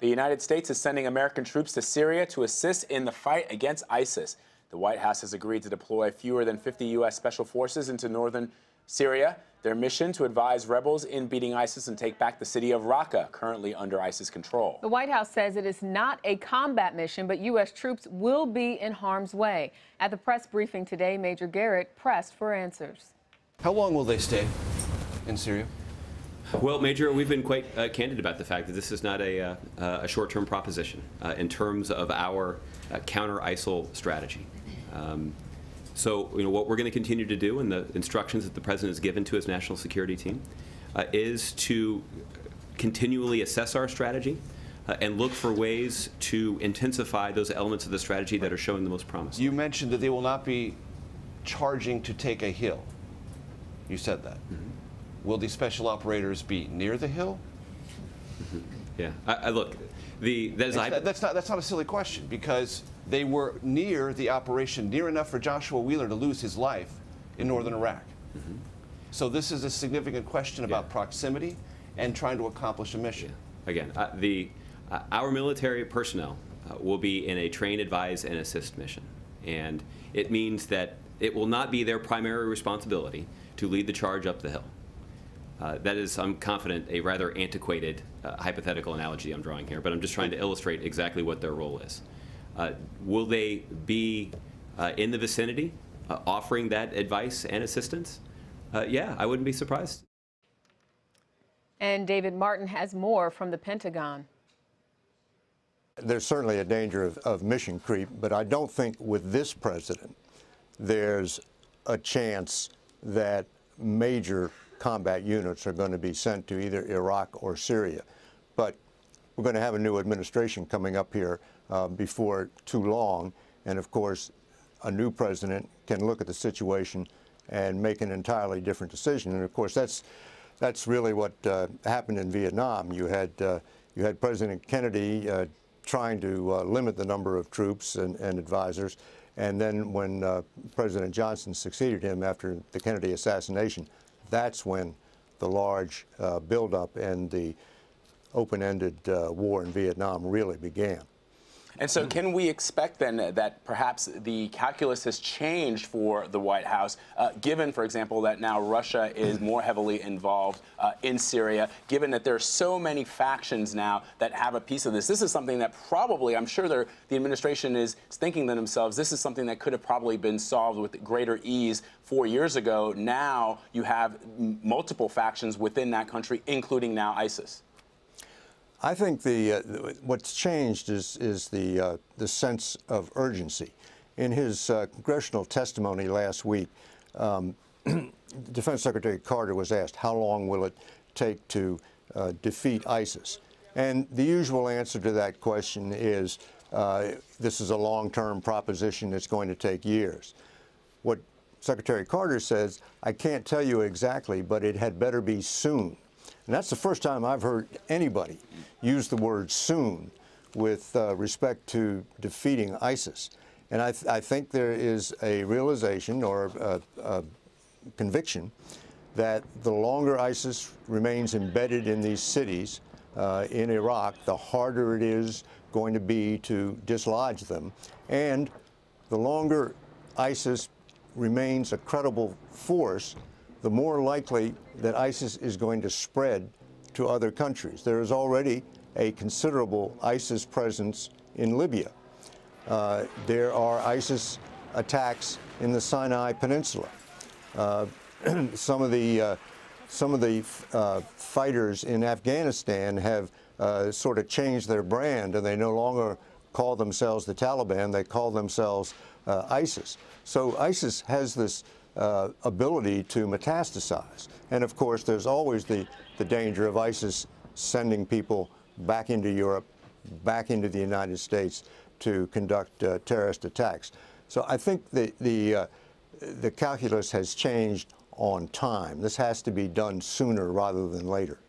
The United States is sending American troops to Syria to assist in the fight against ISIS. The White House has agreed to deploy fewer than 50 U.S. Special Forces into northern Syria. Their mission to advise rebels in beating ISIS and take back the city of Raqqa, currently under ISIS control. The White House says it is not a combat mission, but U.S. troops will be in harm's way. At the press briefing today, Major Garrett pressed for answers. How long will they stay in Syria? Well, Major, we've been quite candid about the fact that this is not a short-term proposition in terms of our counter-ISIL strategy. So, what we're going to continue to do, and the instructions that the President has given to his national security team, is to continually assess our strategy and look for ways to intensify those elements of the strategy that are showing the most promise. You mentioned that they will not be charging to take a hill. You said that. Mm-hmm. Will these special operators be near the hill? Mm-hmm. Yeah. Look, that's not a silly question, because they were near the operation, near enough for Joshua Wheeler to lose his life in northern Iraq. Mm-hmm. So this is a significant question about proximity and trying to accomplish a mission. Yeah. Again, our military personnel will be in a train, advise, and assist mission. And it means that it will not be their primary responsibility to lead the charge up the hill. That is, I'm confident, a rather antiquated hypothetical analogy I'm drawing here, but I'm just trying to illustrate exactly what their role is. Will they be in the vicinity offering that advice and assistance? Yeah, I wouldn't be surprised. And David Martin has more from the Pentagon. There's certainly a danger of mission creep, but I don't think with this president there's a chance that major combat units are going to be sent to either Iraq or Syria. But we're going to have a new administration coming up here before too long, and of course a new president can look at the situation and make an entirely different decision. And of course that's really what happened in Vietnam. You had President Kennedy trying to limit the number of troops and advisors, and then when President Johnson succeeded him after the Kennedy assassination, that's when the large buildup and the open-ended war in Vietnam really began. And so can we expect then that perhaps the calculus has changed for the White House, given, for example, that now Russia is more heavily involved in Syria, given that there are so many factions now that have a piece of this? This is something that probably, I'm sure the administration is thinking to themselves, this is something that could have probably been solved with greater ease 4 years ago. Now you have multiple factions within that country, including now ISIS. I think what's changed is the sense of urgency. In his congressional testimony last week, Defense Secretary Carter was asked, how long will it take to defeat ISIS? And the usual answer to that question is, this is a long-term proposition that's going to take years. What Secretary Carter says, I can't tell you exactly, but it had better be soon. And that's the first time I've heard anybody use the word soon with respect to defeating ISIS. And I think there is a realization or a conviction that the longer ISIS remains embedded in these cities in Iraq, the harder it is going to be to dislodge them. And the longer ISIS remains a credible force, the more likely that ISIS is going to spread to other countries. There is already a considerable ISIS presence in Libya. There are ISIS attacks in the Sinai Peninsula. Some of the fighters in Afghanistan have sort of changed their brand, and they no longer call themselves the Taliban, they call themselves ISIS. So ISIS has this ability to metastasize. And of course, there's always the danger of ISIS sending people back into Europe, back into the United States to conduct terrorist attacks. So I think the calculus has changed on time. This has to be done sooner rather than later.